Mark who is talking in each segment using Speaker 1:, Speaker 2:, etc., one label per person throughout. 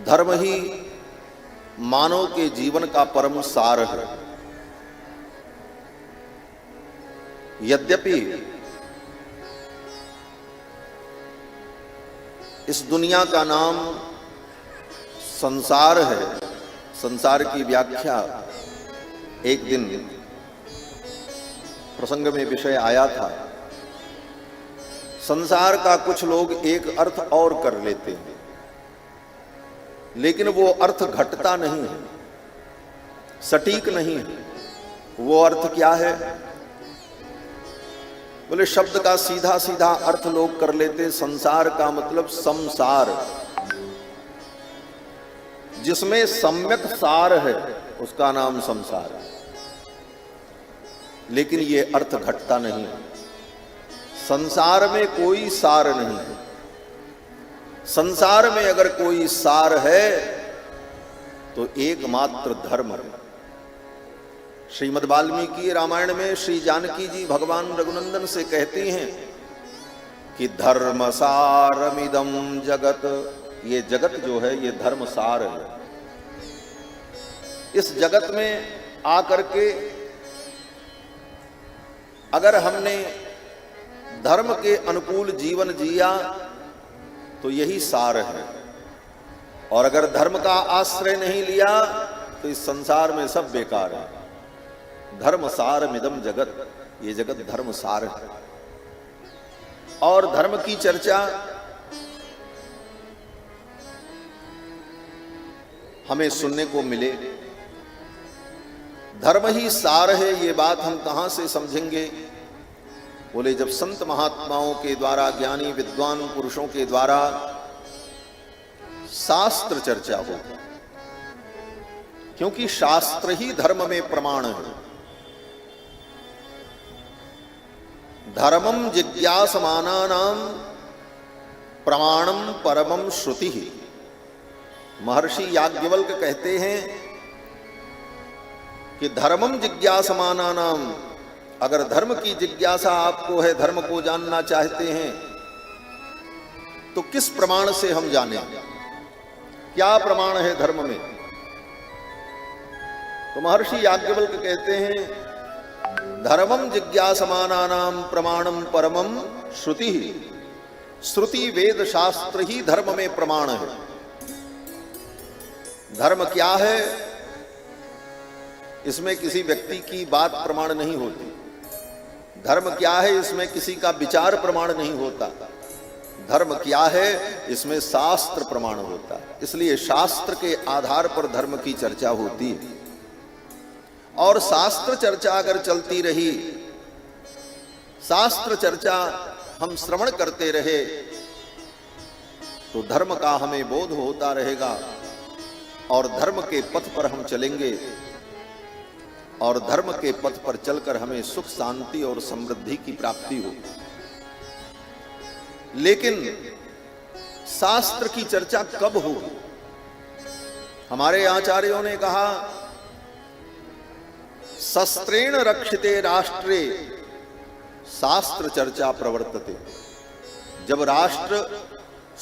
Speaker 1: धर्म ही मानव के जीवन का परम सार है। यद्यपि इस दुनिया का नाम संसार है, संसार की व्याख्या एक दिन प्रसंग में विषय आया था। संसार का कुछ लोग एक अर्थ और कर लेते हैं, लेकिन वो अर्थ घटता नहीं है, सटीक नहीं है। वो अर्थ क्या है? बोले शब्द का सीधा सीधा अर्थ लोग कर लेते। संसार का मतलब संसार, जिसमें सम्यक सार है उसका नाम संसार है। लेकिन ये अर्थ घटता नहीं है। संसार में कोई सार नहीं है। संसार में अगर कोई सार है तो एकमात्र धर्म है। श्रीमद् वाल्मीकि रामायण में श्री जानकी जी भगवान रघुनंदन से कहती हैं कि धर्म सारमिदं जगत, ये जगत जो है ये धर्म सार है। इस जगत में आकर के अगर हमने धर्म के अनुकूल जीवन जिया तो यही सार है, और अगर धर्म का आश्रय नहीं लिया तो इस संसार में सब बेकार है। धर्म सारमिदं जगत, ये जगत धर्म सार है। और धर्म की चर्चा हमें सुनने को मिले, धर्म ही सार है, ये बात हम कहां से समझेंगे? बोले जब संत महात्माओं के द्वारा, ज्ञानी विद्वान पुरुषों के द्वारा शास्त्र चर्चा हो, क्योंकि शास्त्र ही धर्म में प्रमाण है। धर्मम जिज्ञासमानानाम प्रमाणम परमम श्रुति। महर्षि याज्ञवल्क्य कहते हैं कि धर्मम जिज्ञासमानानाम, अगर धर्म की जिज्ञासा आपको है, धर्म को जानना चाहते हैं, तो किस प्रमाण से हम जानें? क्या प्रमाण है धर्म में? तो महर्षि याज्ञवल्क्य कहते हैं धर्मम जिज्ञासमानानाम प्रमाणम परमम श्रुति। श्रुति वेद शास्त्र ही धर्म में प्रमाण है। धर्म क्या है? इसमें किसी व्यक्ति की बात प्रमाण नहीं होती। धर्म क्या है? इसमें किसी का विचार प्रमाण नहीं होता। धर्म क्या है? इसमें शास्त्र प्रमाण होता है। इसलिए शास्त्र के आधार पर धर्म की चर्चा होती है। और शास्त्र चर्चा अगर चलती रही, शास्त्र चर्चा हम श्रवण करते रहे, तो धर्म का हमें बोध होता रहेगा और धर्म के पथ पर हम चलेंगे, और धर्म के पथ पर चलकर हमें सुख शांति और समृद्धि की प्राप्ति होगी। लेकिन शास्त्र की चर्चा कब होगी? हमारे आचार्यों ने कहा शस्त्रेण रक्षिते राष्ट्रे शास्त्र चर्चा प्रवर्तते। जब राष्ट्र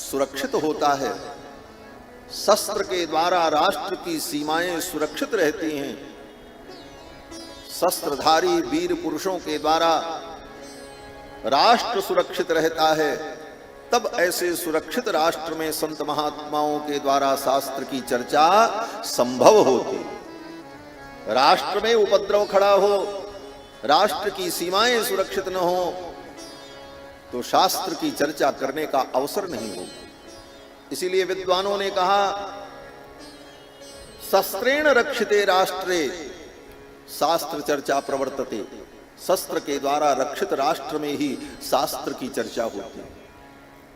Speaker 1: सुरक्षित होता है, शस्त्र के द्वारा राष्ट्र की सीमाएं सुरक्षित रहती हैं, शस्त्रधारी वीर पुरुषों के द्वारा राष्ट्र सुरक्षित रहता है, तब ऐसे सुरक्षित राष्ट्र में संत महात्माओं के द्वारा शास्त्र की चर्चा संभव होती। राष्ट्र में उपद्रव खड़ा हो, राष्ट्र की सीमाएं सुरक्षित न हो, तो शास्त्र की चर्चा करने का अवसर नहीं होगा। इसीलिए विद्वानों ने कहा शस्त्रेण रक्षिते राष्ट्रे शास्त्र चर्चा प्रवर्तते। शस्त्र के द्वारा रक्षित राष्ट्र में ही शास्त्र की चर्चा होती है।